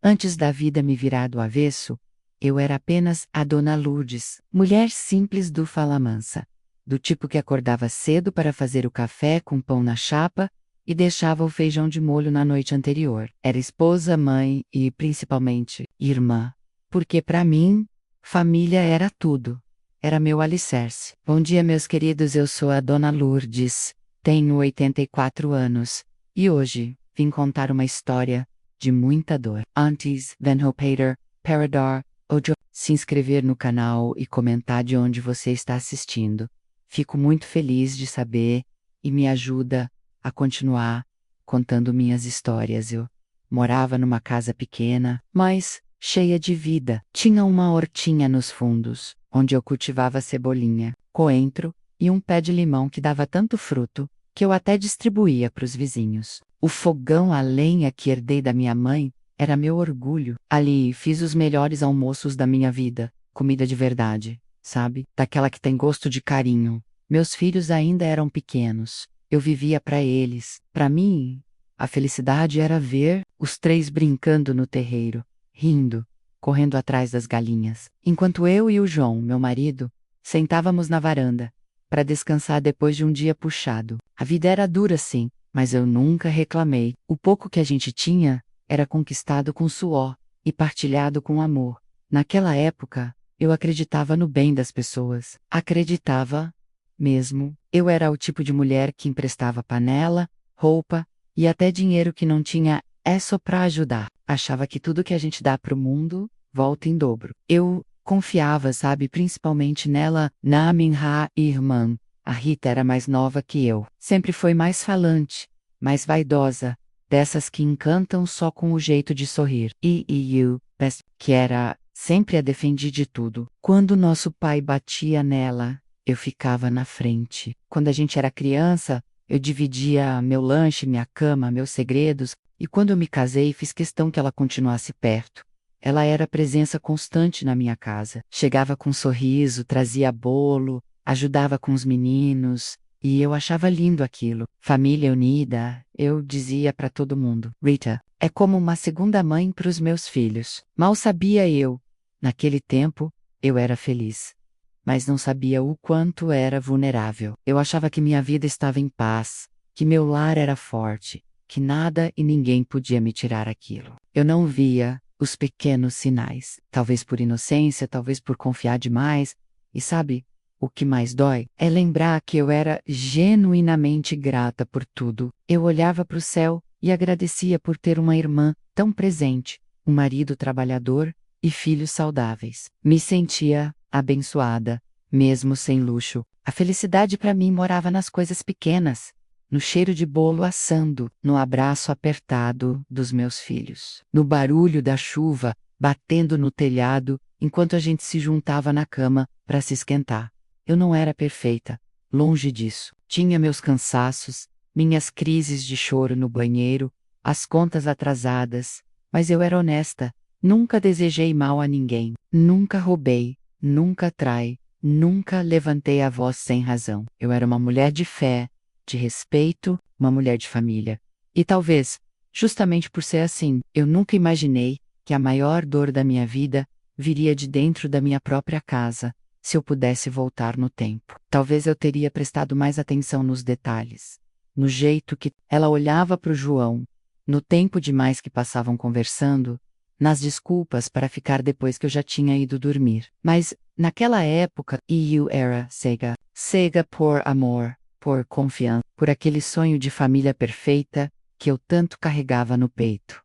Antes da vida me virar do avesso, eu era apenas a Dona Lourdes, mulher simples do Fala Mansa, do tipo que acordava cedo para fazer o café com pão na chapa e deixava o feijão de molho na noite anterior. Era esposa, mãe e, principalmente, irmã. Porque para mim, família era tudo. Era meu alicerce. Bom dia, meus queridos, eu sou a Dona Lourdes, tenho 84 anos, e hoje vim contar uma história de muita dor. Antes, Van Hopeter, Parador, Ojo, se inscrever no canal e comentar de onde você está assistindo. Fico muito feliz de saber e me ajuda a continuar contando minhas histórias. Eu morava numa casa pequena, mas cheia de vida. Tinha uma hortinha nos fundos, onde eu cultivava cebolinha, coentro e um pé de limão que dava tanto fruto que eu até distribuía para os vizinhos. O fogão a lenha que herdei da minha mãe era meu orgulho. Ali fiz os melhores almoços da minha vida, comida de verdade, sabe? Daquela que tem gosto de carinho. Meus filhos ainda eram pequenos. Eu vivia para eles. Para mim, a felicidade era ver os três brincando no terreiro, rindo, correndo atrás das galinhas, enquanto eu e o João, meu marido, sentávamos na varanda para descansar depois de um dia puxado. A vida era dura, sim, mas eu nunca reclamei. O pouco que a gente tinha era conquistado com suor e partilhado com amor. Naquela época, eu acreditava no bem das pessoas. Acreditava mesmo. Eu era o tipo de mulher que emprestava panela, roupa e até dinheiro que não tinha só pra ajudar. Achava que tudo que a gente dá pro mundo volta em dobro. Eu confiava, sabe, principalmente nela, na minha irmã. A Rita era mais nova que eu. Sempre foi mais falante, mais vaidosa, dessas que encantam só com o jeito de sorrir. Que era, sempre a defendi de tudo. Quando nosso pai batia nela, eu ficava na frente. Quando a gente era criança, eu dividia meu lanche, minha cama, meus segredos, e quando eu me casei, fiz questão que ela continuasse perto. Ela era presença constante na minha casa. Chegava com um sorriso, trazia bolo, ajudava com os meninos, e eu achava lindo aquilo. Família unida, eu dizia para todo mundo. Rita é como uma segunda mãe para os meus filhos. Mal sabia eu. Naquele tempo, eu era feliz. Mas não sabia o quanto era vulnerável. Eu achava que minha vida estava em paz, que meu lar era forte, que nada e ninguém podia me tirar aquilo. Eu não via os pequenos sinais, talvez por inocência, talvez por confiar demais, e sabe, o que mais dói é lembrar que eu era genuinamente grata por tudo. Eu olhava para o céu e agradecia por ter uma irmã tão presente, um marido trabalhador e filhos saudáveis. Me sentia abençoada, mesmo sem luxo. A felicidade para mim morava nas coisas pequenas, no cheiro de bolo assando, no abraço apertado dos meus filhos, no barulho da chuva batendo no telhado enquanto a gente se juntava na cama para se esquentar. Eu não era perfeita, longe disso. Tinha meus cansaços, minhas crises de choro no banheiro, as contas atrasadas, mas eu era honesta. Nunca desejei mal a ninguém, nunca roubei, nunca trai, nunca levantei a voz sem razão. Eu era uma mulher de fé, de respeito, uma mulher de família. E talvez, justamente por ser assim, eu nunca imaginei que a maior dor da minha vida viria de dentro da minha própria casa, se eu pudesse voltar no tempo. Talvez eu teria prestado mais atenção nos detalhes, no jeito que ela olhava para o João, no tempo demais que passavam conversando, nas desculpas para ficar depois que eu já tinha ido dormir. Mas, naquela época, eu era cega por amor, por confiança, por aquele sonho de família perfeita que eu tanto carregava no peito.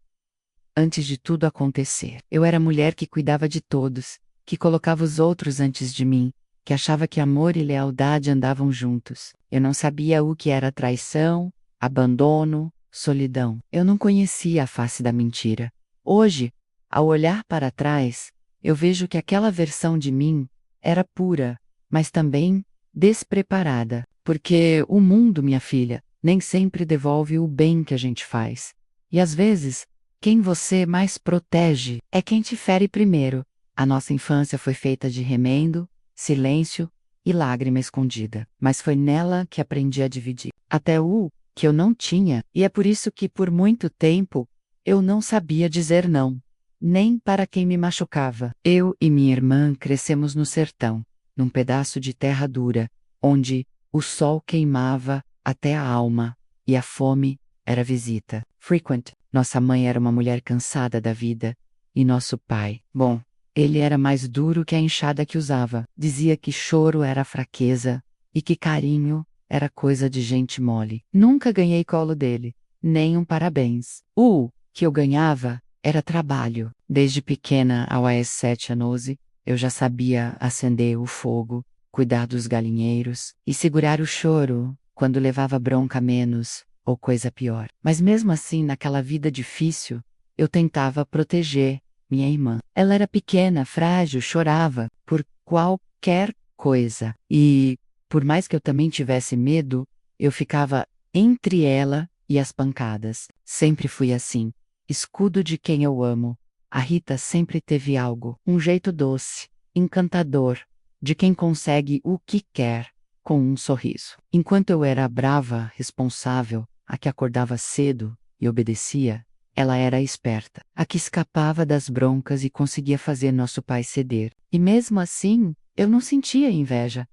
Antes de tudo acontecer, eu era a mulher que cuidava de todos, que colocava os outros antes de mim, que achava que amor e lealdade andavam juntos. Eu não sabia o que era traição, abandono, solidão. Eu não conhecia a face da mentira. Hoje, ao olhar para trás, eu vejo que aquela versão de mim era pura, mas também despreparada, porque o mundo, minha filha, nem sempre devolve o bem que a gente faz. E às vezes, quem você mais protege é quem te fere primeiro. A nossa infância foi feita de remendo, silêncio e lágrima escondida, mas foi nela que aprendi a dividir. Até o que eu não tinha, e é por isso que por muito tempo eu não sabia dizer não. nem para quem me machucava. Eu e minha irmã crescemos no sertão, num pedaço de terra dura, onde o sol queimava até a alma, e a fome era visita frequent. Nossa mãe era uma mulher cansada da vida, e nosso pai, bom, ele era mais duro que a enxada que usava. Dizia que choro era fraqueza, e que carinho era coisa de gente mole. Nunca ganhei colo dele, nem um parabéns. O que eu ganhava era trabalho. Desde pequena, ao AS 7 a 12, eu já sabia acender o fogo, cuidar dos galinheiros e segurar o choro quando levava bronca menos ou coisa pior. Mas mesmo assim, naquela vida difícil, eu tentava proteger minha irmã. Ela era pequena, frágil, chorava por qualquer coisa. E, por mais que eu também tivesse medo, eu ficava entre ela e as pancadas. Sempre fui assim. Escudo de quem eu amo. A Rita sempre teve algo, um jeito doce, encantador, de quem consegue o que quer, com um sorriso. Enquanto eu era a brava, responsável, a que acordava cedo e obedecia, ela era esperta, a que escapava das broncas e conseguia fazer nosso pai ceder. E mesmo assim, eu não sentia inveja.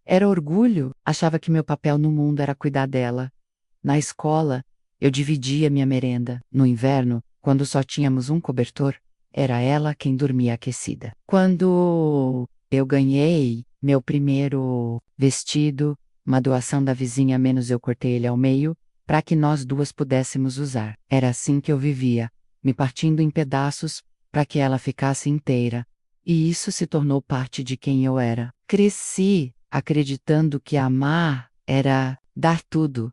Era orgulho. Achava que meu papel no mundo era cuidar dela. Na escola, eu dividia minha merenda. No inverno, quando só tínhamos um cobertor, era ela quem dormia aquecida. Quando eu ganhei meu primeiro vestido, uma doação da vizinha, menos eu cortei ele ao meio, para que nós duas pudéssemos usar. Era assim que eu vivia, me partindo em pedaços para que ela ficasse inteira. E isso se tornou parte de quem eu era. Cresci acreditando que amar era dar tudo,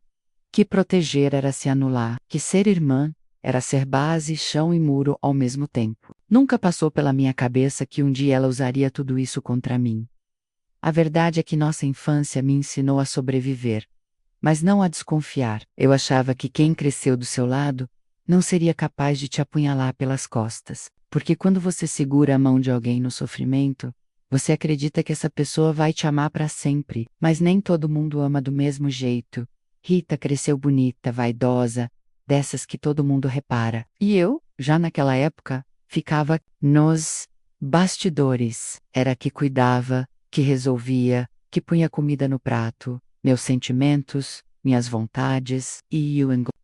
que proteger era se anular, que ser irmã era ser base, chão e muro ao mesmo tempo. Nunca passou pela minha cabeça que um dia ela usaria tudo isso contra mim. A verdade é que nossa infância me ensinou a sobreviver, mas não a desconfiar. Eu achava que quem cresceu do seu lado não seria capaz de te apunhalar pelas costas, porque quando você segura a mão de alguém no sofrimento, você acredita que essa pessoa vai te amar para sempre, mas nem todo mundo ama do mesmo jeito. Rita cresceu bonita, vaidosa, dessas que todo mundo repara. E eu, já naquela época, ficava nos bastidores. Era a que cuidava, que resolvia, que punha comida no prato, meus sentimentos, minhas vontades,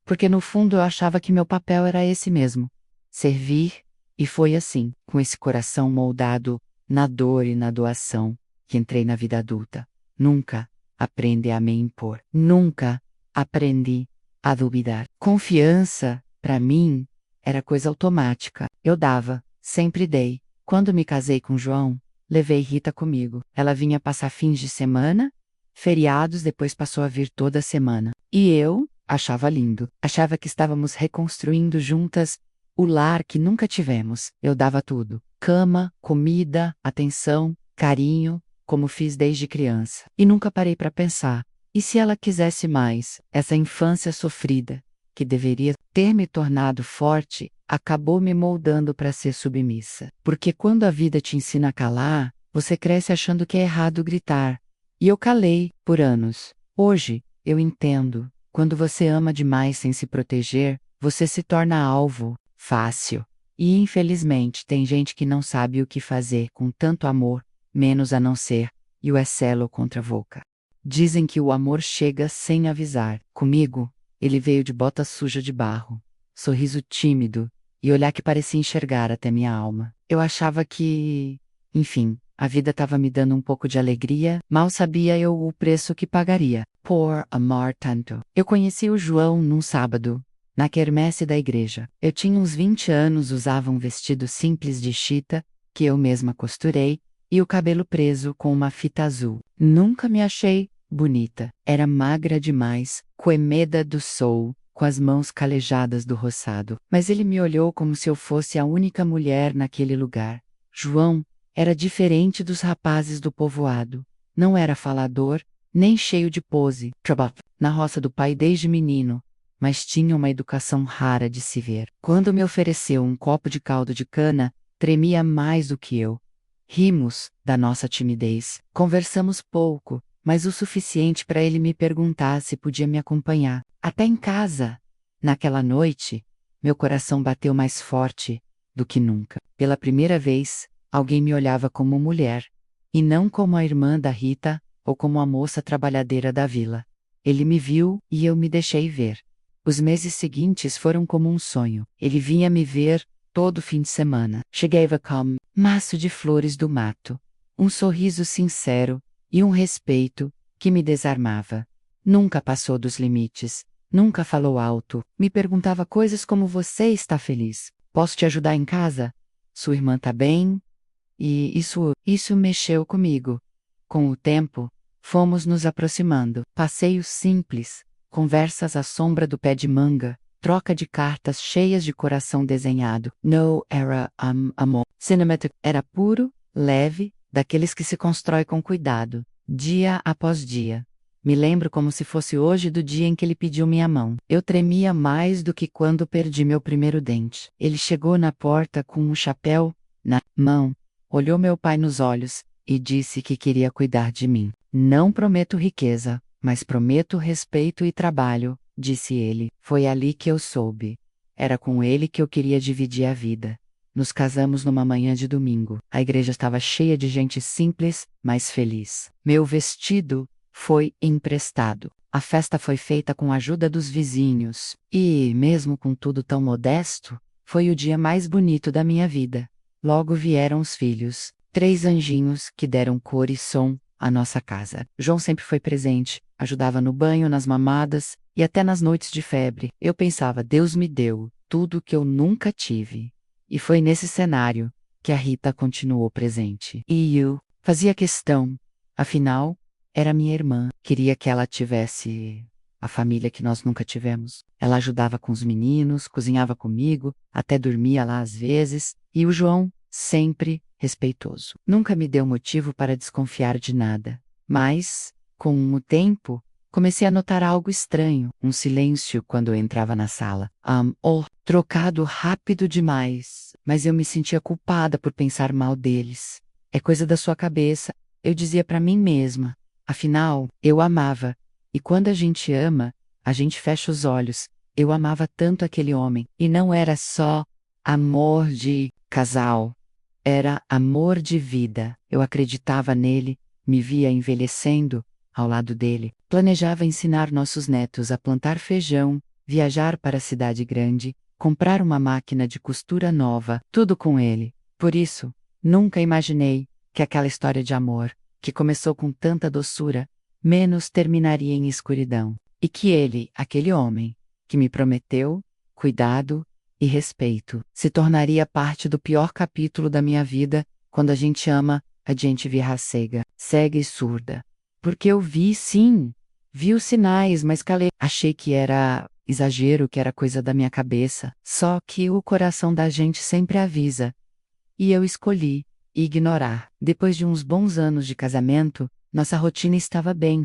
porque no fundo eu achava que meu papel era esse mesmo, servir, e foi assim, com esse coração moldado na dor e na doação, que entrei na vida adulta. Nunca aprendi a me impor. Nunca aprendi a duvidar. Confiança, para mim, era coisa automática. Eu dava, sempre dei. Quando me casei com João, levei Rita comigo. Ela vinha passar fins de semana, feriados, depois passou a vir toda semana. E eu achava lindo. Achava que estávamos reconstruindo juntas o lar que nunca tivemos. Eu dava tudo: cama, comida, atenção, carinho, como fiz desde criança. E nunca parei para pensar: e se ela quisesse mais? Essa infância sofrida, que deveria ter me tornado forte, acabou me moldando para ser submissa. Porque quando a vida te ensina a calar, você cresce achando que é errado gritar. E eu calei por anos. Hoje, eu entendo. Quando você ama demais sem se proteger, você se torna alvo fácil. E infelizmente tem gente que não sabe o que fazer com tanto amor, menos a não ser, e o excelo contra a boca. Dizem que o amor chega sem avisar. Comigo, ele veio de bota suja de barro, sorriso tímido e olhar que parecia enxergar até minha alma. Eu achava que, enfim, a vida estava me dando um pouco de alegria, mal sabia eu o preço que pagaria por amar tanto. Eu conheci o João num sábado, na quermesse da igreja. Eu tinha uns 20 anos, usava um vestido simples de chita, que eu mesma costurei, e o cabelo preso com uma fita azul. Nunca me achei bonita. Era magra demais, coemeda do sol, com as mãos calejadas do roçado. Mas ele me olhou como se eu fosse a única mulher naquele lugar. João era diferente dos rapazes do povoado. Não era falador, nem cheio de pose. Na roça do pai desde menino, mas tinha uma educação rara de se ver. Quando me ofereceu um copo de caldo de cana, tremia mais do que eu. Rimos da nossa timidez. Conversamos pouco, mas o suficiente para ele me perguntar se podia me acompanhar até em casa. Naquela noite, Meu coração bateu mais forte do que nunca. Pela primeira vez, alguém me olhava como mulher, e não como a irmã da Rita ou como a moça trabalhadeira da vila. Ele me viu e eu me deixei ver. Os meses seguintes foram como um sonho. Ele vinha me ver todo fim de semana. Chegava com um maço de flores do mato, um sorriso sincero e um respeito que me desarmava. Nunca passou dos limites, nunca falou alto, me perguntava coisas como: você está feliz? Posso te ajudar em casa? Sua irmã tá bem? E isso mexeu comigo. Com o tempo, fomos nos aproximando. Passeios simples, conversas à sombra do pé de manga, troca de cartas cheias de coração desenhado. No era amor. Cinematic era puro, leve, daqueles que se constrói com cuidado, dia após dia. Me lembro como se fosse hoje do dia em que ele pediu minha mão. Eu tremia mais do que quando perdi meu primeiro dente. Ele chegou na porta com um chapéu na mão, olhou meu pai nos olhos e disse que queria cuidar de mim. Não prometo riqueza, mas prometo respeito e trabalho, disse ele. Foi ali que eu soube. Era com ele que eu queria dividir a vida. Nos casamos numa manhã de domingo. A igreja estava cheia de gente simples, mas feliz. Meu vestido foi emprestado. A festa foi feita com a ajuda dos vizinhos. E, mesmo com tudo tão modesto, foi o dia mais bonito da minha vida. Logo vieram os filhos, 3 anjinhos que deram cor e som à nossa casa. João sempre foi presente, ajudava no banho, nas mamadas e até nas noites de febre. Eu pensava: Deus me deu tudo o que eu nunca tive. E foi nesse cenário que a Rita continuou presente. E eu fazia questão, afinal, era minha irmã. Queria que ela tivesse a família que nós nunca tivemos. Ela ajudava com os meninos, cozinhava comigo, até dormia lá às vezes. E o João, sempre respeitoso. Nunca me deu motivo para desconfiar de nada. Mas, com o tempo, comecei a notar algo estranho. Um silêncio quando eu entrava na sala. Trocado rápido demais. Mas eu me sentia culpada por pensar mal deles. É coisa da sua cabeça, eu dizia para mim mesma. Afinal, eu amava. E quando a gente ama, a gente fecha os olhos. Eu amava tanto aquele homem. E não era só amor de casal. Era amor de vida. Eu acreditava nele, me via envelhecendo ao lado dele. Planejava ensinar nossos netos a plantar feijão, viajar para a cidade grande, comprar uma máquina de costura nova, tudo com ele. Por isso, nunca imaginei que aquela história de amor, que começou com tanta doçura, menos terminaria em escuridão. E que ele, aquele homem, que me prometeu cuidado e respeito, se tornaria parte do pior capítulo da minha vida. Quando a gente ama, a gente vira cega e surda. Porque eu vi, sim, vi os sinais, mas calei. Achei que era exagero, que era coisa da minha cabeça. Só que o coração da gente sempre avisa. E eu escolhi ignorar. Depois de uns bons anos de casamento, nossa rotina estava bem.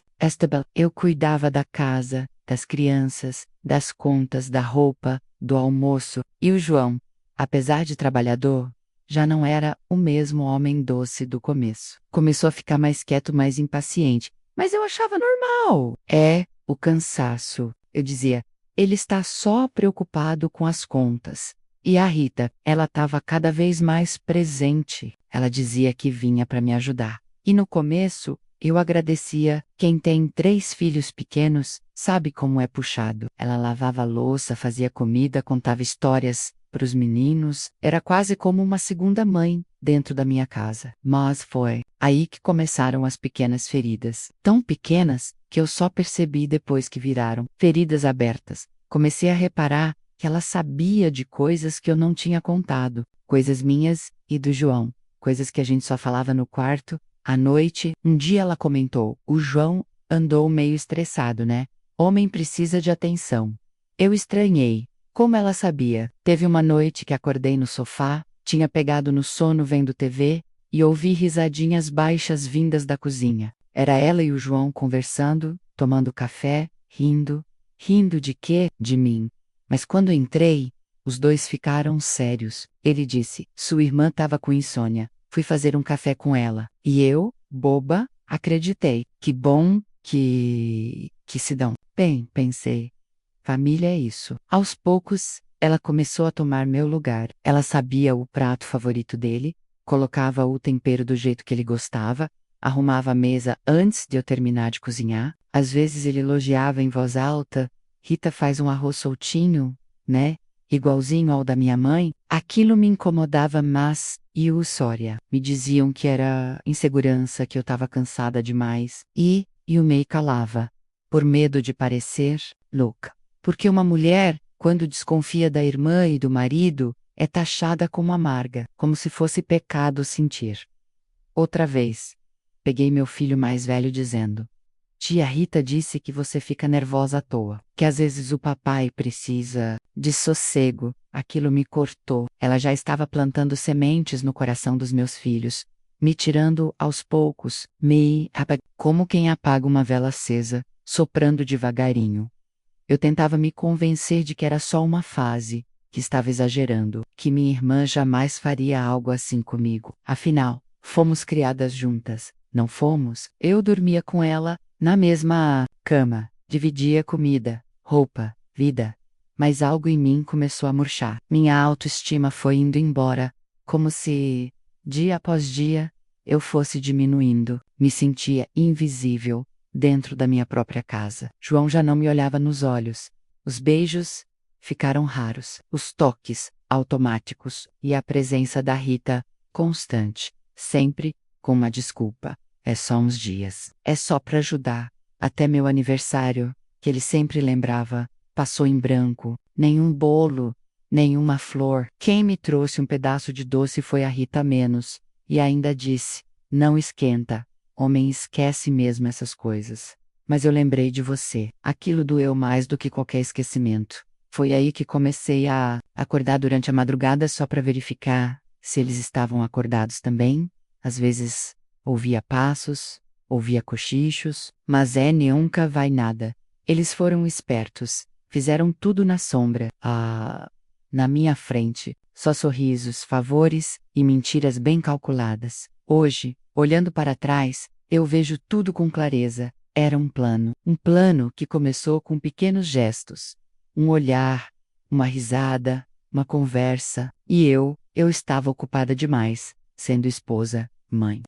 Eu cuidava da casa, das crianças, das contas, da roupa, do almoço. E o João, apesar de trabalhador, já não era o mesmo homem doce do começo. Começou a ficar mais quieto, mais impaciente. Mas eu achava normal. É o cansaço. Eu dizia: ele está só preocupado com as contas. E a Rita, ela estava cada vez mais presente. Ela dizia que vinha para me ajudar. E no começo, eu agradecia. Quem tem 3 filhos pequenos sabe como é puxado. Ela lavava a louça, fazia comida, contava histórias para os meninos. Era quase como uma segunda mãe dentro da minha casa. Mas foi aí que começaram as pequenas feridas. Tão pequenas que eu só percebi depois que viraram feridas abertas. Comecei a reparar que ela sabia de coisas que eu não tinha contado. Coisas minhas e do João. Coisas que a gente só falava no quarto. À noite, um dia ela comentou: o João andou meio estressado, né? Homem precisa de atenção. Eu estranhei. Como ela sabia? Teve uma noite que acordei no sofá, tinha pegado no sono vendo TV, e ouvi risadinhas baixas vindas da cozinha. Era ela e o João conversando, tomando café, rindo. Rindo de quê? De mim. Mas quando entrei, os dois ficaram sérios. Ele disse: sua irmã estava com insônia. Fui fazer um café com ela. E eu, boba, acreditei. Que bom que se dão bem, pensei. Família é isso. Aos poucos, Ela começou a tomar meu lugar. Ela sabia o prato favorito dele, colocava o tempero do jeito que ele gostava, arrumava a mesa antes de eu terminar de cozinhar. Às vezes ele elogiava em voz alta: Rita faz um arroz soltinho, né? Igualzinho ao da minha mãe. Aquilo me incomodava, mas e o Sória? Me diziam que era insegurança, que eu estava cansada demais. E o Mei calava, por medo de parecer louca. Porque uma mulher, quando desconfia da irmã e do marido, é taxada como amarga, como se fosse pecado sentir. Outra vez, peguei meu filho mais velho dizendo: Tia Rita disse que você fica nervosa à toa, que às vezes o papai precisa de sossego. Aquilo me cortou. Ela já estava plantando sementes no coração dos meus filhos, me tirando aos poucos, como quem apaga uma vela acesa, soprando devagarinho. Eu tentava me convencer de que era só uma fase, que estava exagerando, que minha irmã jamais faria algo assim comigo. Afinal, fomos criadas juntas, não fomos? Eu dormia com ela na mesma cama, dividia comida, roupa, vida. Mas algo em mim começou a murchar. Minha autoestima foi indo embora, como se, dia após dia, eu fosse diminuindo. Me sentia invisível dentro da minha própria casa. João já não me olhava nos olhos. Os beijos ficaram raros, os toques automáticos e a presença da Rita constante, sempre com uma desculpa. É só uns dias. É só para ajudar. Até meu aniversário, que ele sempre lembrava, passou em branco. Nenhum bolo, nenhuma flor. Quem me trouxe um pedaço de doce foi a Rita menos. E ainda disse: não esquenta. Homem esquece mesmo essas coisas. Mas eu lembrei de você. Aquilo doeu mais do que qualquer esquecimento. Foi aí que comecei a acordar durante a madrugada só para verificar se eles estavam acordados também. Às vezes ouvia passos, ouvia cochichos, mas nunca vai nada. Eles foram espertos, fizeram tudo na sombra. Na minha frente, só sorrisos, favores e mentiras bem calculadas. Hoje, olhando para trás, eu vejo tudo com clareza. Era um plano que começou com pequenos gestos. Um olhar, uma risada, uma conversa, e eu estava ocupada demais, sendo esposa, mãe,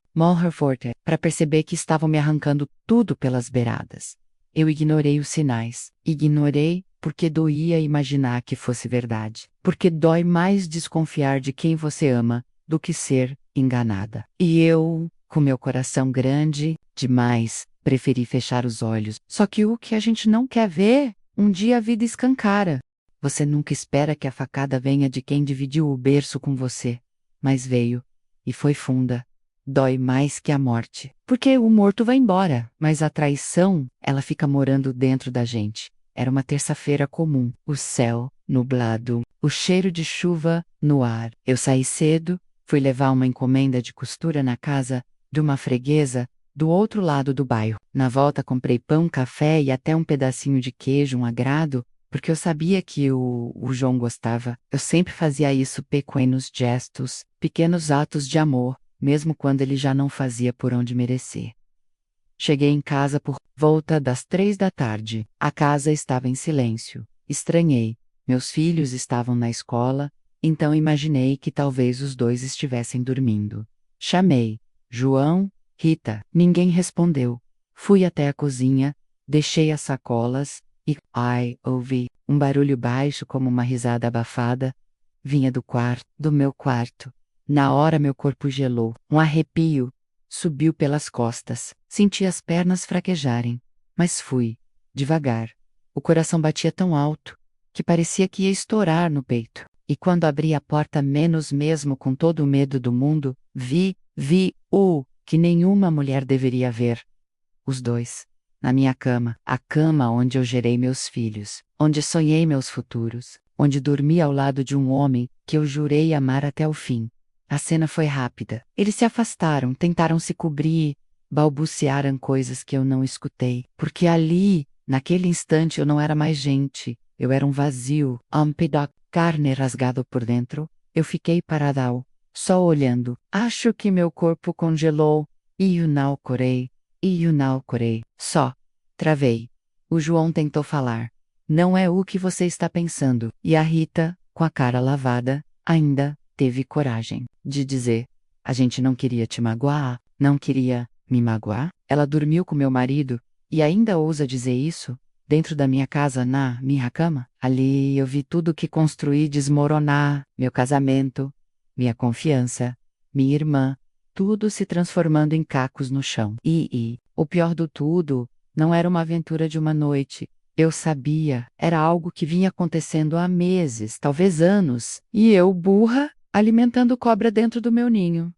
forte, para perceber que estavam me arrancando tudo pelas beiradas. Eu ignorei os sinais. Ignorei porque doía imaginar que fosse verdade. Porque dói mais desconfiar de quem você ama do que ser enganada. E eu, com meu coração grande demais, preferi fechar os olhos. Só que o que a gente não quer ver, um dia a vida escancara. Você nunca espera que a facada venha de quem dividiu o berço com você. Mas veio, e foi funda. Dói mais que a morte. Porque o morto vai embora, mas a traição, ela fica morando dentro da gente. Era uma terça-feira comum. O céu, nublado, o cheiro de chuva no ar. Eu saí cedo, fui levar uma encomenda de costura na casa de uma freguesa do outro lado do bairro. Na volta comprei pão, café e até um pedacinho de queijo, um agrado, porque eu sabia que o João gostava. Eu sempre fazia isso, pequenos gestos, pequenos atos de amor, mesmo quando ele já não fazia por onde merecer. Cheguei em casa por volta das 3 da tarde. A casa estava em silêncio. Estranhei. Meus filhos estavam na escola, então imaginei que talvez os dois estivessem dormindo. Chamei: João, Rita. Ninguém respondeu. Fui até a cozinha, deixei as sacolas e, ouvi um barulho baixo como uma risada abafada. Vinha do meu quarto. Na hora meu corpo gelou. Um arrepio subiu pelas costas. Senti as pernas fraquejarem. Mas fui, devagar. O coração batia tão alto que parecia que ia estourar no peito. E quando abri a porta, menos mesmo com todo o medo do mundo, vi o que nenhuma mulher deveria ver. Os dois. Na minha cama. A cama onde eu gerei meus filhos. Onde sonhei meus futuros. Onde dormi ao lado de um homem que eu jurei amar até o fim. A cena foi rápida. Eles se afastaram, tentaram se cobrir, balbuciaram coisas que eu não escutei. Porque ali, naquele instante, eu não era mais gente. Eu era um vazio, um pedaço de carne rasgado por dentro. Eu fiquei parada, só olhando. Acho que meu corpo congelou. E eu não corei. Só. Travei. O João tentou falar, Não é o que você está pensando. E a Rita, com a cara lavada, ainda teve coragem de dizer: a gente não queria te magoar, não queria me magoar. Ela dormiu com meu marido e ainda ousa dizer isso? Dentro da minha casa, na minha cama? Ali eu vi tudo que construí desmoronar: meu casamento, minha confiança, minha irmã, tudo se transformando em cacos no chão. E o pior do tudo, não era uma aventura de uma noite. Eu sabia, era algo que vinha acontecendo há meses, talvez anos, e eu, burra, alimentando cobra dentro do meu ninho.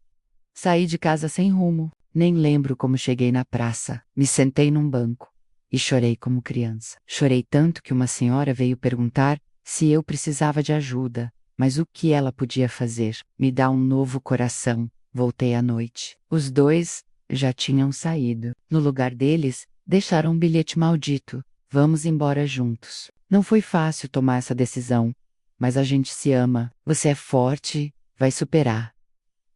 Saí de casa sem rumo, nem lembro como cheguei na praça. Me sentei num banco e chorei como criança. Chorei tanto que uma senhora veio perguntar se eu precisava de ajuda, mas o que ela podia fazer? Me dar um novo coração. Voltei à noite. Os dois já tinham saído. No lugar deles, deixaram um bilhete maldito: vamos embora juntos. Não foi fácil tomar essa decisão, mas a gente se ama. Você é forte, vai superar.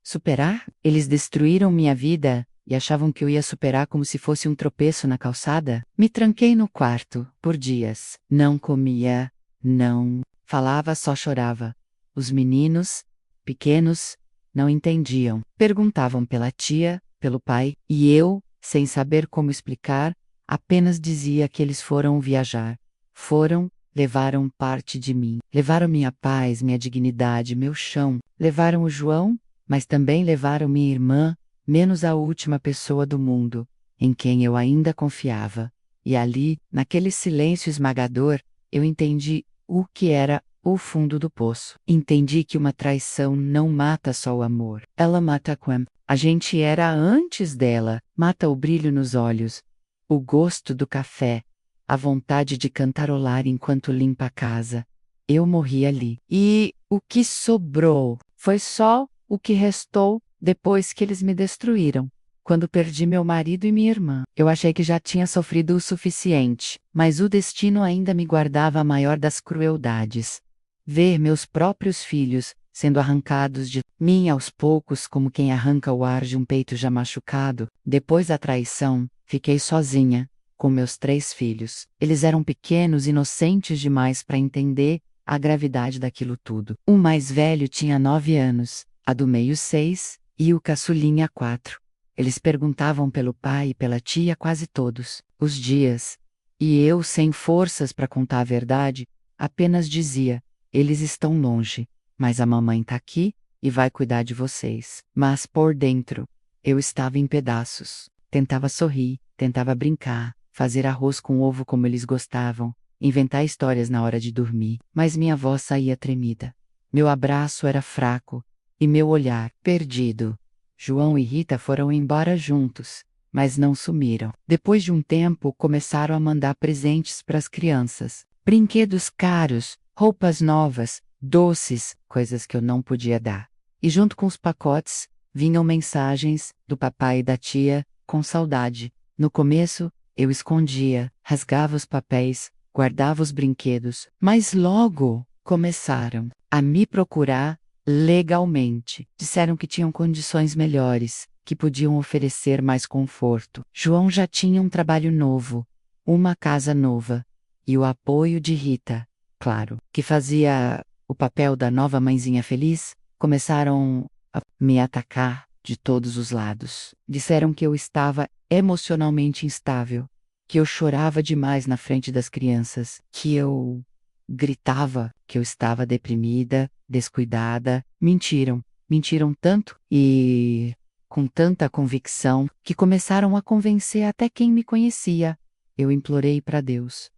Superar? Eles destruíram minha vida e achavam que eu ia superar como se fosse um tropeço na calçada? Me tranquei no quarto, por dias. Não comia, não falava, só chorava. Os meninos, pequenos, não entendiam. Perguntavam pela tia, pelo pai, e eu, sem saber como explicar, apenas dizia que eles foram viajar. Foram, levaram parte de mim. Levaram minha paz, minha dignidade, meu chão. Levaram o João, mas também levaram minha irmã, menos a última pessoa do mundo, em quem eu ainda confiava. E ali, naquele silêncio esmagador, eu entendi o que era o fundo do poço. Entendi que uma traição não mata só o amor. Ela mata quem a gente era antes dela, mata o brilho nos olhos, o gosto do café, a vontade de cantarolar enquanto limpa a casa. Eu morri ali. E o que sobrou foi só o que restou depois que eles me destruíram. Quando perdi meu marido e minha irmã, eu achei que já tinha sofrido o suficiente, mas o destino ainda me guardava a maior das crueldades. Ver meus próprios filhos sendo arrancados de mim aos poucos, como quem arranca o ar de um peito já machucado. Depois da traição, fiquei sozinha, com meus 3 filhos. Eles eram pequenos, inocentes demais para entender a gravidade daquilo tudo. O mais velho tinha 9 anos, a do meio 6, e o caçulinha 4. Eles perguntavam pelo pai e pela tia quase todos os dias. E eu, sem forças para contar a verdade, apenas dizia: eles estão longe, mas a mamãe está aqui e vai cuidar de vocês. Mas por dentro, eu estava em pedaços. Tentava sorrir, tentava brincar, fazer arroz com ovo como eles gostavam, inventar histórias na hora de dormir, mas minha voz saía tremida. Meu abraço era fraco, e meu olhar, perdido. João e Rita foram embora juntos, mas não sumiram. Depois de um tempo, começaram a mandar presentes para as crianças. Brinquedos caros, roupas novas, doces, coisas que eu não podia dar. E junto com os pacotes, vinham mensagens do papai e da tia, com saudade. No começo, eu escondia, rasgava os papéis, guardava os brinquedos, mas logo começaram a me procurar legalmente. Disseram que tinham condições melhores, que podiam oferecer mais conforto. João já tinha um trabalho novo, uma casa nova, e o apoio de Rita, claro, que fazia o papel da nova mãezinha feliz. Começaram a me atacar de todos os lados. Disseram que eu estava emocionalmente instável, que eu chorava demais na frente das crianças, que eu gritava, que eu estava deprimida, descuidada. Mentiram tanto e com tanta convicção que começaram a convencer até quem me conhecia. Eu implorei para Deus.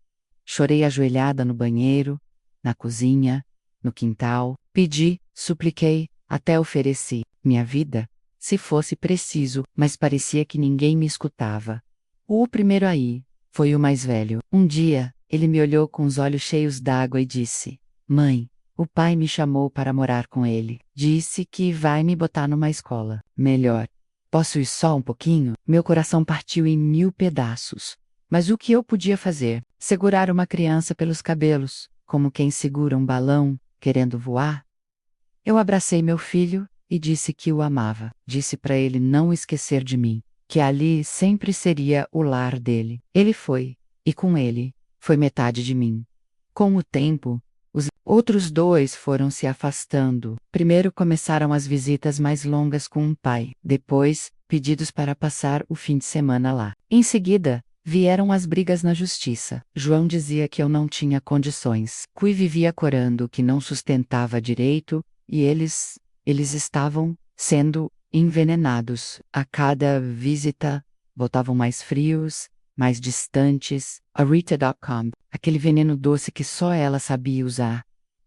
Chorei ajoelhada no banheiro, na cozinha, no quintal, pedi, supliquei, até ofereci minha vida, se fosse preciso, mas parecia que ninguém me escutava. O primeiro aí foi o mais velho. Um dia, ele me olhou com os olhos cheios d'água e disse: Mãe, o pai me chamou para morar com ele. Disse que vai me botar numa escola melhor. Posso ir só um pouquinho? Meu coração partiu em 1000 pedaços. Mas o que eu podia fazer? Segurar uma criança pelos cabelos, como quem segura um balão, querendo voar? Eu abracei meu filho e disse que o amava. Disse para ele não esquecer de mim, que ali sempre seria o lar dele. Ele foi, e com ele, foi metade de mim. Com o tempo, os outros dois foram se afastando. Primeiro começaram as visitas mais longas com o pai, depois, pedidos para passar o fim de semana lá. Em seguida, vieram as brigas na justiça. João dizia que eu não tinha condições. Cui vivia corando que não sustentava direito, e eles estavam sendo envenenados. A cada visita, voltavam mais frios, mais distantes. A Rita.com, aquele veneno doce que só ela sabia usar.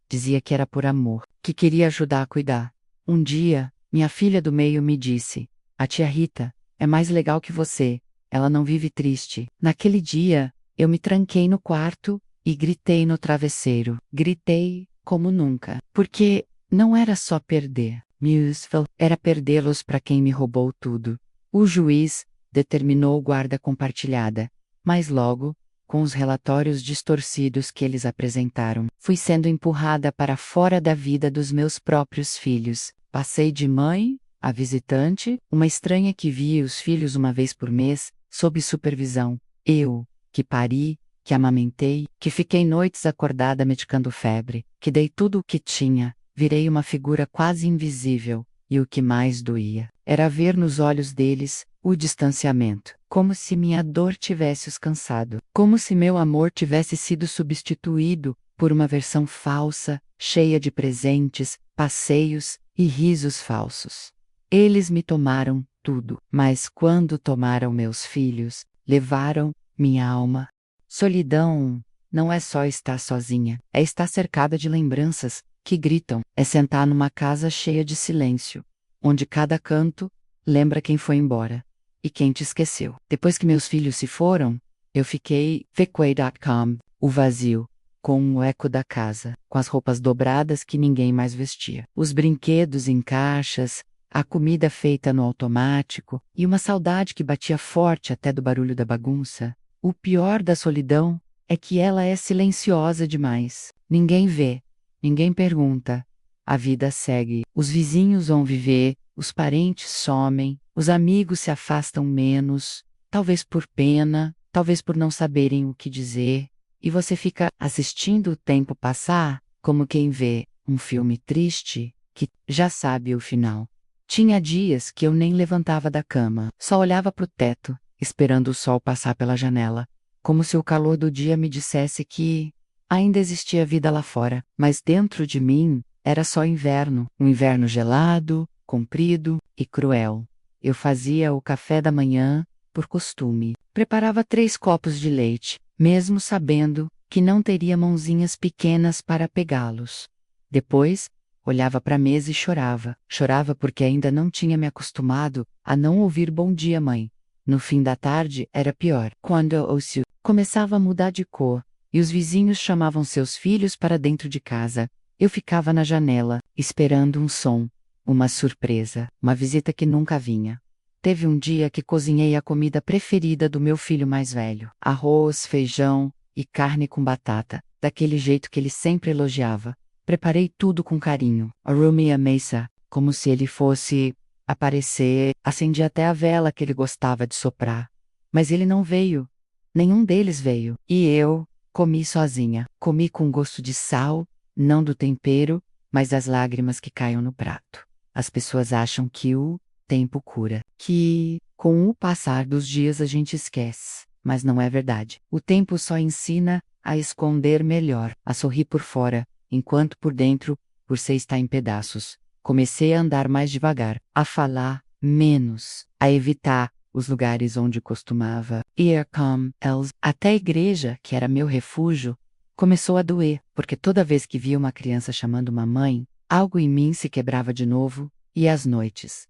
Dizia que era por amor, que queria ajudar a cuidar. Um dia, minha filha do meio me disse: a tia Rita é mais legal que você, ela não vive triste. Naquele dia, eu me tranquei no quarto e gritei no travesseiro. Gritei como nunca. Porque não era só perder. Museville era perdê-los para quem me roubou tudo. O juiz determinou guarda compartilhada, mas logo, com os relatórios distorcidos que eles apresentaram, fui sendo empurrada para fora da vida dos meus próprios filhos. Passei de mãe a visitante, uma estranha que via os filhos uma vez por mês, sob supervisão. Eu, que pari, que amamentei, que fiquei noites acordada medicando febre, que dei tudo o que tinha, virei uma figura quase invisível, e o que mais doía era ver nos olhos deles o distanciamento, como se minha dor tivesse os cansado, como se meu amor tivesse sido substituído por uma versão falsa, cheia de presentes, passeios e risos falsos. Eles me tomaram tudo, mas quando tomaram meus filhos, levaram minha alma. Solidão não é só estar sozinha, é estar cercada de lembranças que gritam, é sentar numa casa cheia de silêncio, onde cada canto lembra quem foi embora e quem te esqueceu. Depois que meus filhos se foram, eu fiquei Vicway.com, o vazio, com o eco da casa, com as roupas dobradas que ninguém mais vestia, os brinquedos em caixas, a comida feita no automático e uma saudade que batia forte até do barulho da bagunça. O pior da solidão é que ela é silenciosa demais. Ninguém vê, ninguém pergunta. A vida segue. Os vizinhos vão viver, os parentes somem, os amigos se afastam menos, talvez por pena, talvez por não saberem o que dizer, e você fica assistindo o tempo passar, como quem vê um filme triste, que já sabe o final. Tinha dias que eu nem levantava da cama, só olhava para o teto, esperando o sol passar pela janela, como se o calor do dia me dissesse que ainda existia vida lá fora, mas dentro de mim era só inverno, um inverno gelado, comprido e cruel. Eu fazia o café da manhã, por costume. Preparava 3 copos de leite, mesmo sabendo que não teria mãozinhas pequenas para pegá-los. Depois, olhava para a mesa e chorava. Chorava porque ainda não tinha me acostumado a não ouvir bom dia, mãe. No fim da tarde era pior. Quando o ouço começava a mudar de cor e os vizinhos chamavam seus filhos para dentro de casa, eu ficava na janela, esperando um som, uma surpresa, uma visita que nunca vinha. Teve um dia que cozinhei a comida preferida do meu filho mais velho: arroz, feijão e carne com batata, daquele jeito que ele sempre elogiava. Preparei tudo com carinho. Arrumei a mesa, como se ele fosse aparecer. Acendi até a vela que ele gostava de soprar. Mas ele não veio. Nenhum deles veio. E eu comi sozinha. Comi com gosto de sal, não do tempero, mas das lágrimas que caem no prato. As pessoas acham que o tempo cura, que com o passar dos dias a gente esquece. Mas não é verdade. O tempo só ensina a esconder melhor, a sorrir por fora, enquanto por dentro, você está em pedaços. Comecei a andar mais devagar, a falar menos, a evitar os lugares onde costumava ir com eles. Até a igreja, que era meu refúgio, começou a doer, porque toda vez que via uma criança chamando mamãe, algo em mim se quebrava de novo. E as noites,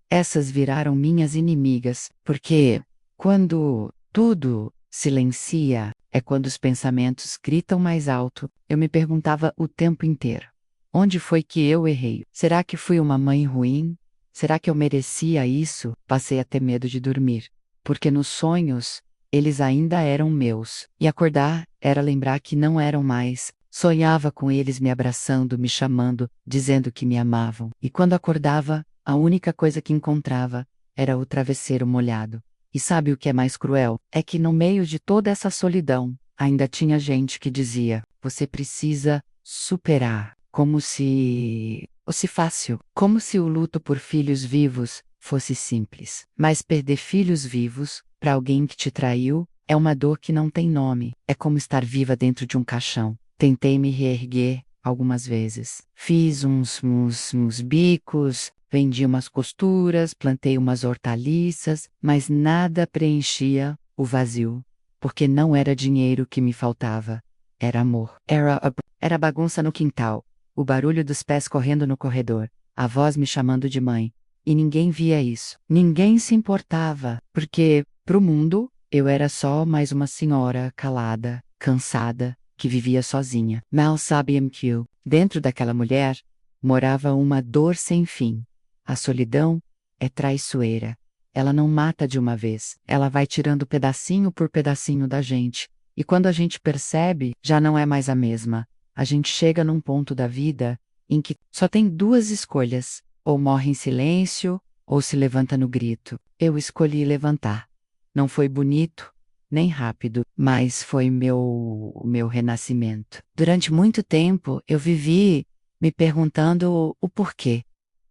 essas viraram minhas inimigas, porque quando tudo silencia, é quando os pensamentos gritam mais alto. Eu me perguntava o tempo inteiro: onde foi que eu errei? Será que fui uma mãe ruim? Será que eu merecia isso? Passei a ter medo de dormir, porque nos sonhos, eles ainda eram meus, e acordar era lembrar que não eram mais. Sonhava com eles me abraçando, me chamando, dizendo que me amavam, e quando acordava, a única coisa que encontrava era o travesseiro molhado. E sabe o que é mais cruel? É que no meio de toda essa solidão, Ainda tinha gente que dizia: você precisa superar, como se fosse fácil, como se o luto por filhos vivos fosse simples. Mas perder filhos vivos, para alguém que te traiu, é uma dor que não tem nome. É como estar viva dentro de um caixão. Tentei me reerguer algumas vezes. Fiz uns bicos, vendi umas costuras, plantei umas hortaliças, mas nada preenchia o vazio. Porque não era dinheiro que me faltava. Era amor. Era bagunça no quintal. O barulho dos pés correndo no corredor. A voz me chamando de mãe. E ninguém via isso. Ninguém se importava. Porque, pro mundo, eu era só mais uma senhora calada, cansada, que vivia sozinha. Mal sabiam que dentro daquela mulher, morava uma dor sem fim. A solidão é traiçoeira. Ela não mata de uma vez. Ela vai tirando pedacinho por pedacinho da gente. E quando a gente percebe, já não é mais a mesma. A gente chega num ponto da vida em que só tem duas escolhas: ou morre em silêncio, ou se levanta no grito. Eu escolhi levantar. Não foi bonito, nem rápido, mas foi meu renascimento. Durante muito tempo, eu vivi me perguntando o porquê.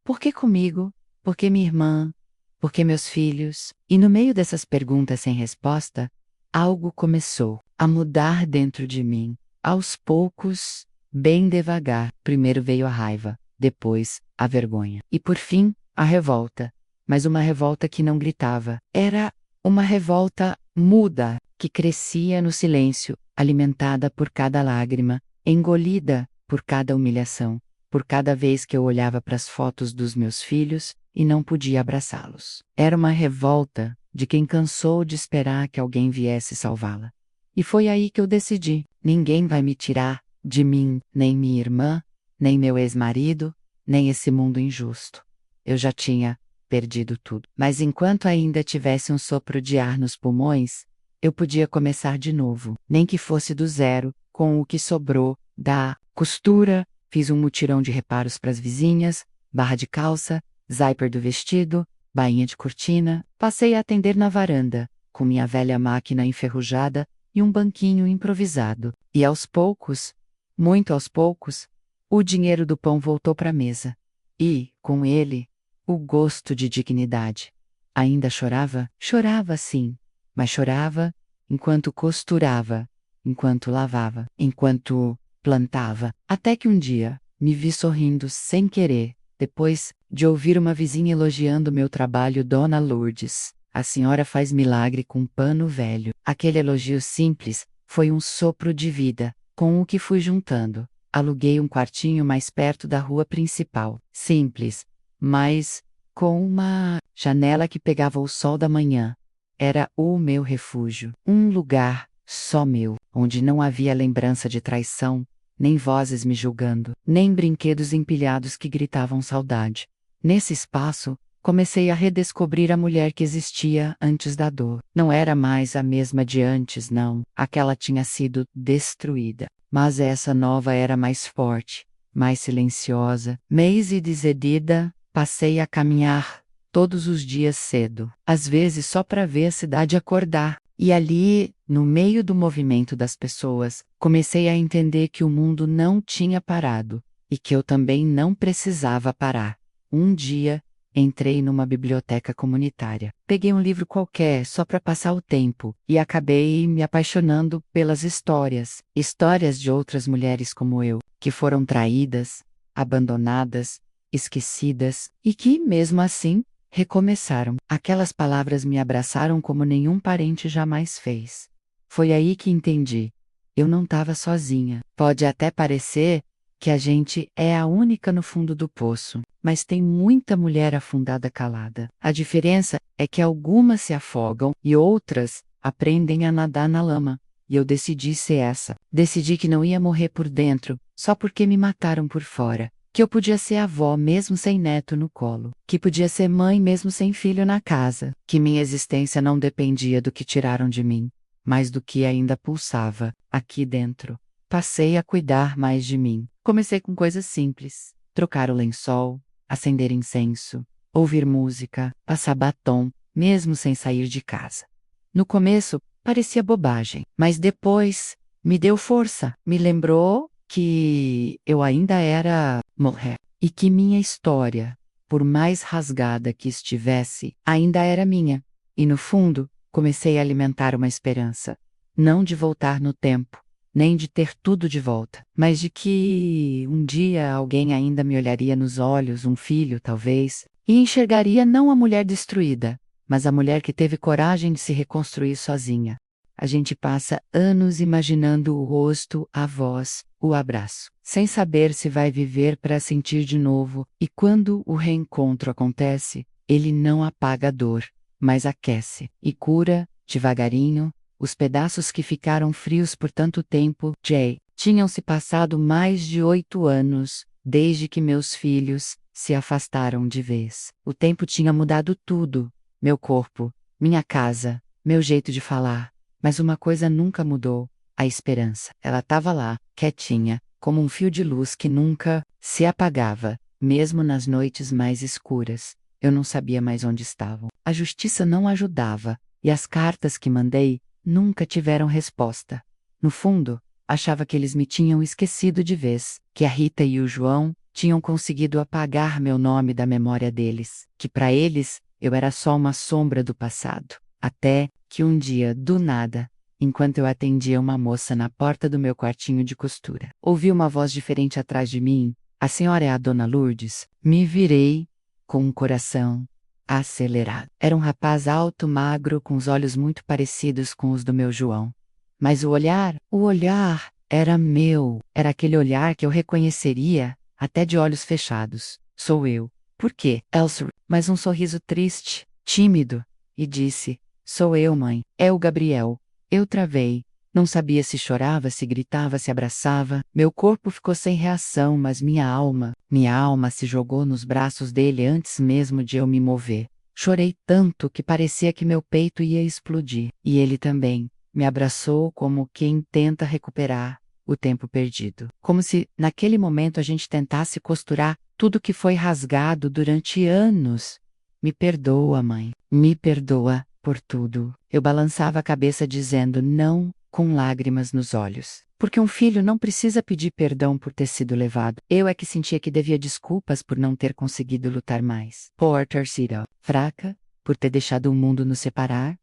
Por que comigo? Por que minha irmã? Por que meus filhos? E no meio dessas perguntas sem resposta, algo começou a mudar dentro de mim. Aos poucos, bem devagar. Primeiro veio a raiva, depois a vergonha. E por fim, a revolta. Mas uma revolta que não gritava. Era uma revolta muda, que crescia no silêncio, alimentada por cada lágrima, engolida por cada humilhação, por cada vez que eu olhava para as fotos dos meus filhos e não podia abraçá-los. Era uma revolta de quem cansou de esperar que alguém viesse salvá-la. E foi aí que eu decidi: ninguém vai me tirar de mim, nem minha irmã, nem meu ex-marido, nem esse mundo injusto. Eu já tinha perdido tudo. Mas enquanto ainda tivesse um sopro de ar nos pulmões, eu podia começar de novo, nem que fosse do zero, com o que sobrou da costura. Fiz um mutirão de reparos para as vizinhas, barra de calça, zíper do vestido, bainha de cortina. Passei a atender na varanda, com minha velha máquina enferrujada e um banquinho improvisado. E aos poucos, muito aos poucos, o dinheiro do pão voltou para a mesa. E, com ele, o gosto de dignidade. Ainda chorava? Chorava sim, mas chorava enquanto costurava, enquanto lavava, enquanto plantava. Até que um dia, me vi sorrindo sem querer, depois de ouvir uma vizinha elogiando meu trabalho: Dona Lourdes, a senhora faz milagre com pano velho. Aquele elogio simples foi um sopro de vida, com o que fui juntando. Aluguei um quartinho mais perto da rua principal. Simples, mas com uma janela que pegava o sol da manhã. Era o meu refúgio, um lugar só meu, onde não havia lembrança de traição, nem vozes me julgando, nem brinquedos empilhados que gritavam saudade. Nesse espaço, comecei a redescobrir a mulher que existia antes da dor. Não era mais a mesma de antes, não. Aquela tinha sido destruída. Mas essa nova era mais forte, mais silenciosa. Mês e decidida, passei a caminhar todos os dias cedo, às vezes só para ver a cidade acordar. E ali, no meio do movimento das pessoas, comecei a entender que o mundo não tinha parado e que eu também não precisava parar. Um dia, entrei numa biblioteca comunitária. Peguei um livro qualquer só para passar o tempo e acabei me apaixonando pelas histórias. Histórias de outras mulheres como eu, que foram traídas, abandonadas, esquecidas e que, mesmo assim, recomeçaram. Aquelas palavras me abraçaram como nenhum parente jamais fez. Foi aí que entendi. Eu não estava sozinha. Pode até parecer que a gente é a única no fundo do poço, mas tem muita mulher afundada calada. A diferença é que algumas se afogam e outras aprendem a nadar na lama. E eu decidi ser essa. Decidi que não ia morrer por dentro, só porque me mataram por fora. Que eu podia ser avó mesmo sem neto no colo, que podia ser mãe mesmo sem filho na casa, que minha existência não dependia do que tiraram de mim, mas do que ainda pulsava aqui dentro. Passei a cuidar mais de mim. Comecei com coisas simples: trocar o lençol, acender incenso, ouvir música, passar batom, mesmo sem sair de casa. No começo, parecia bobagem, mas depois Me deu força, me lembrou que eu ainda era mulher e que minha história, por mais rasgada que estivesse, ainda era minha. E no fundo, comecei a alimentar uma esperança, não de voltar no tempo, nem de ter tudo de volta, mas de que um dia alguém ainda me olharia nos olhos, um filho talvez, e enxergaria não a mulher destruída, mas a mulher que teve coragem de se reconstruir sozinha. A gente passa anos imaginando o rosto, a voz, o abraço, sem saber se vai viver para sentir de novo, e quando o reencontro acontece, ele não apaga a dor, mas aquece e cura, devagarinho, os pedaços que ficaram frios por tanto tempo. Jay, tinham se passado mais de 8 anos, desde que meus filhos se afastaram de vez. O tempo tinha mudado tudo, meu corpo, minha casa, meu jeito de falar. Mas uma coisa nunca mudou, a esperança. Ela estava lá, quietinha, como um fio de luz que nunca se apagava, mesmo nas noites mais escuras. Eu não sabia mais onde estavam. A justiça não ajudava, e as cartas que mandei nunca tiveram resposta. No fundo, achava que eles me tinham esquecido de vez, que a Rita e o João tinham conseguido apagar meu nome da memória deles, que para eles eu era só uma sombra do passado. Até que um dia, do nada, enquanto eu atendia uma moça na porta do meu quartinho de costura, ouvi uma voz diferente atrás de mim. A senhora é a dona Lourdes? Me virei, com um coração acelerado. Era um rapaz alto, magro, com os olhos muito parecidos com os do meu João. Mas o olhar era meu. Era aquele olhar que eu reconheceria, até de olhos fechados. Sou eu. Por quê, Elsa? Mas um sorriso triste, tímido, e disse: sou eu, mãe. É o Gabriel. Eu travei. Não sabia se chorava, se gritava, se abraçava. Meu corpo ficou sem reação, mas minha alma se jogou nos braços dele antes mesmo de eu me mover. Chorei tanto que parecia que meu peito ia explodir. E ele também me abraçou como quem tenta recuperar o tempo perdido. Como se, naquele momento, a gente tentasse costurar tudo que foi rasgado durante anos. Me perdoa, mãe. Me perdoa por tudo. Eu balançava a cabeça dizendo não, com lágrimas nos olhos. Porque um filho não precisa pedir perdão por ter sido levado. Eu é que sentia que devia desculpas por não ter conseguido lutar mais. Porter Cyril, fraca, por ter deixado o mundo nos separar.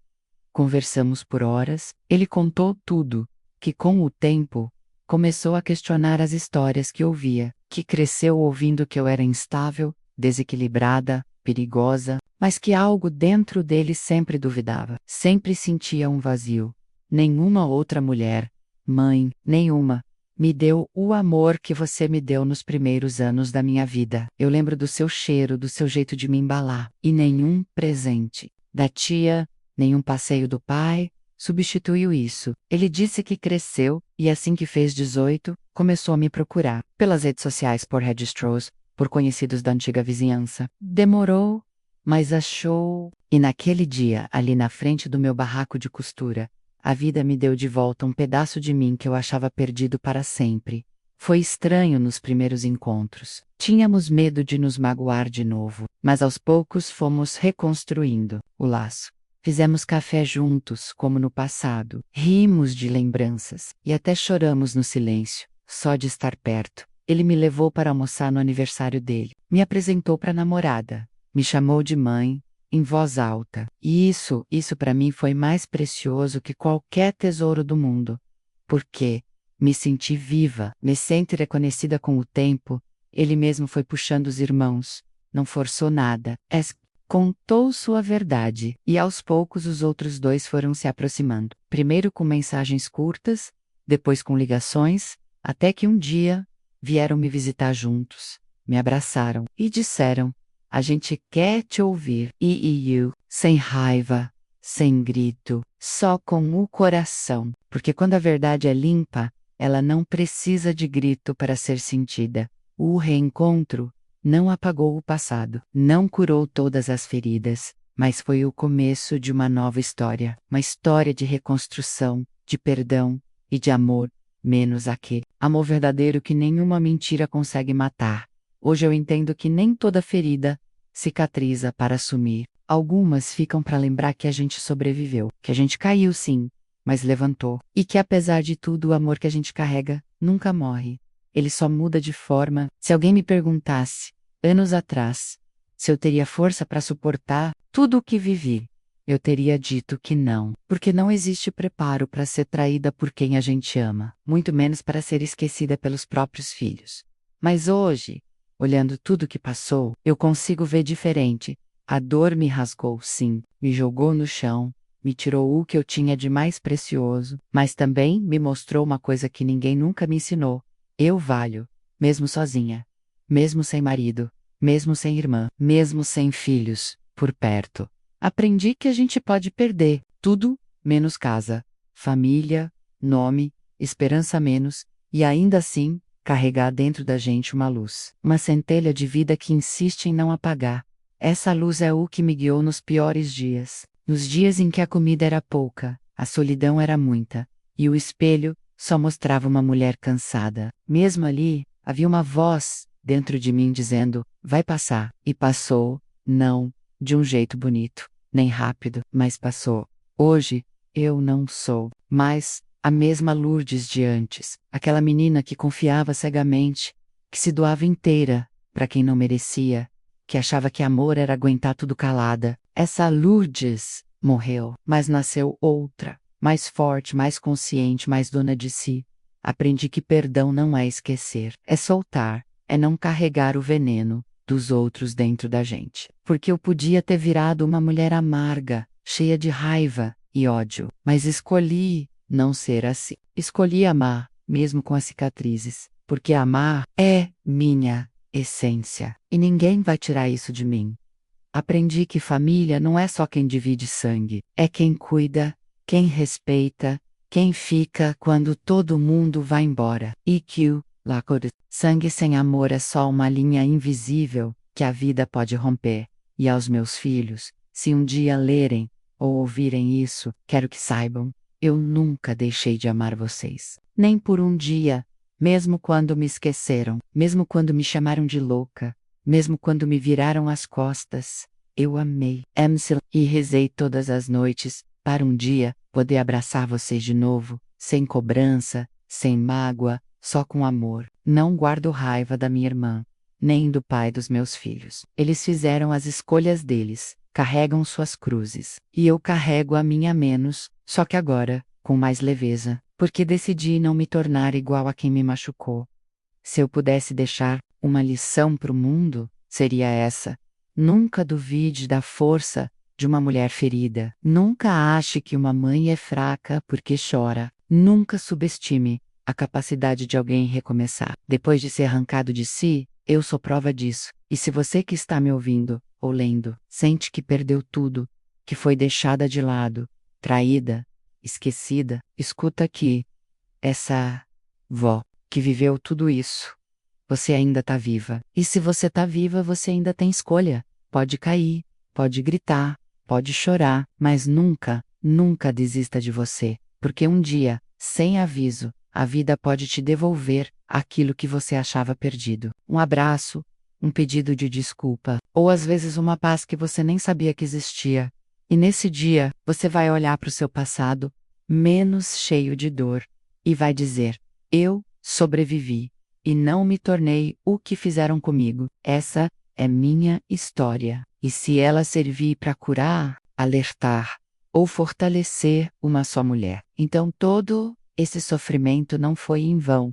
Conversamos por horas. Ele contou tudo, que com o tempo, começou a questionar as histórias que ouvia, que cresceu ouvindo que eu era instável, desequilibrada, perigosa, mas que algo dentro dele sempre duvidava, sempre sentia um vazio. Nenhuma outra mulher, mãe, nenhuma, me deu o amor que você me deu nos primeiros anos da minha vida. Eu lembro do seu cheiro, do seu jeito de me embalar, e nenhum presente da tia, nenhum passeio do pai, substituiu isso. Ele disse que cresceu, e assim que fez 18, começou a me procurar, pelas redes sociais por registros, por conhecidos da antiga vizinhança. Demorou, mas achou. E naquele dia, ali na frente do meu barraco de costura, a vida me deu de volta um pedaço de mim que eu achava perdido para sempre. Foi estranho nos primeiros encontros. Tínhamos medo de nos magoar de novo, mas aos poucos fomos reconstruindo o laço. Fizemos café juntos, como no passado. Rimos de lembranças e até choramos no silêncio, só de estar perto. Ele me levou para almoçar no aniversário dele. Me apresentou para a namorada. Me chamou de mãe, em voz alta. E isso para mim foi mais precioso que qualquer tesouro do mundo. Porque me senti viva, me senti reconhecida com o tempo. Ele mesmo foi puxando os irmãos. Não forçou nada. Contou sua verdade, e aos poucos os outros dois foram se aproximando. Primeiro com mensagens curtas, depois com ligações, até que um dia vieram me visitar juntos, me abraçaram e disseram: a gente quer te ouvir. Sem raiva, sem grito, só com o coração. Porque quando a verdade é limpa, ela não precisa de grito para ser sentida. O reencontro não apagou o passado, não curou todas as feridas, mas foi o começo de uma nova história. Uma história de reconstrução, de perdão e de amor, menos aquele amor verdadeiro que nenhuma mentira consegue matar. Hoje eu entendo que nem toda ferida cicatriza para sumir. Algumas ficam para lembrar que a gente sobreviveu, que a gente caiu sim, mas levantou. E que apesar de tudo o amor que a gente carrega nunca morre. Ele só muda de forma. Se alguém me perguntasse, anos atrás, se eu teria força para suportar tudo o que vivi, eu teria dito que não, porque não existe preparo para ser traída por quem a gente ama, muito menos para ser esquecida pelos próprios filhos. Mas hoje, olhando tudo que passou, eu consigo ver diferente. A dor me rasgou, sim, me jogou no chão, me tirou o que eu tinha de mais precioso, mas também me mostrou uma coisa que ninguém nunca me ensinou. Eu valho, mesmo sozinha, mesmo sem marido, mesmo sem irmã, mesmo sem filhos, por perto. Aprendi que a gente pode perder tudo, menos casa, família, nome, esperança menos, e ainda assim, carregar dentro da gente uma luz, uma centelha de vida que insiste em não apagar. Essa luz é o que me guiou nos piores dias, nos dias em que a comida era pouca, a solidão era muita, e o espelho só mostrava uma mulher cansada. Mesmo ali, havia uma voz dentro de mim dizendo: vai passar. E passou, não de um jeito bonito, nem rápido, mas passou. Hoje, eu não sou mais a mesma Lourdes de antes, aquela menina que confiava cegamente, que se doava inteira para quem não merecia, que achava que amor era aguentar tudo calada. Essa Lourdes morreu, mas nasceu outra, mais forte, mais consciente, mais dona de si. Aprendi que perdão não é esquecer, é soltar, é não carregar o veneno dos outros dentro da gente. Porque eu podia ter virado uma mulher amarga, cheia de raiva e ódio, mas escolhi não ser assim. Escolhi amar, mesmo com as cicatrizes, porque amar é minha essência, e ninguém vai tirar isso de mim. Aprendi que família não é só quem divide sangue, é quem cuida, quem respeita, quem fica quando todo mundo vai embora. E que o sangue sem amor é só uma linha invisível que a vida pode romper. E aos meus filhos, se um dia lerem ou ouvirem isso, quero que saibam, eu nunca deixei de amar vocês. Nem por um dia, mesmo quando me esqueceram, mesmo quando me chamaram de louca, mesmo quando me viraram as costas, eu amei. E rezei todas as noites, para um dia poder abraçar vocês de novo, sem cobrança, sem mágoa, só com amor. Não guardo raiva da minha irmã, nem do pai dos meus filhos. Eles fizeram as escolhas deles, carregam suas cruzes. E eu carrego a minha menos, só que agora, com mais leveza, porque decidi não me tornar igual a quem me machucou. Se eu pudesse deixar uma lição para o mundo, seria essa: nunca duvide da força de uma mulher ferida. Nunca ache que uma mãe é fraca porque chora. Nunca subestime a capacidade de alguém recomeçar. Depois de ser arrancado de si, eu sou prova disso. E se você que está me ouvindo ou lendo sente que perdeu tudo, que foi deixada de lado, traída, esquecida, escuta aqui. Essa vó que viveu tudo isso, você ainda está viva. E se você está viva, você ainda tem escolha. Pode cair, pode gritar, pode chorar, mas nunca, nunca desista de você. Porque um dia, sem aviso, a vida pode te devolver aquilo que você achava perdido. Um abraço, um pedido de desculpa, ou às vezes uma paz que você nem sabia que existia. E nesse dia, você vai olhar para o seu passado, menos cheio de dor, e vai dizer: eu sobrevivi, e não me tornei o que fizeram comigo. Essa é minha história. E se ela servir para curar, alertar ou fortalecer uma só mulher, então todo esse sofrimento não foi em vão.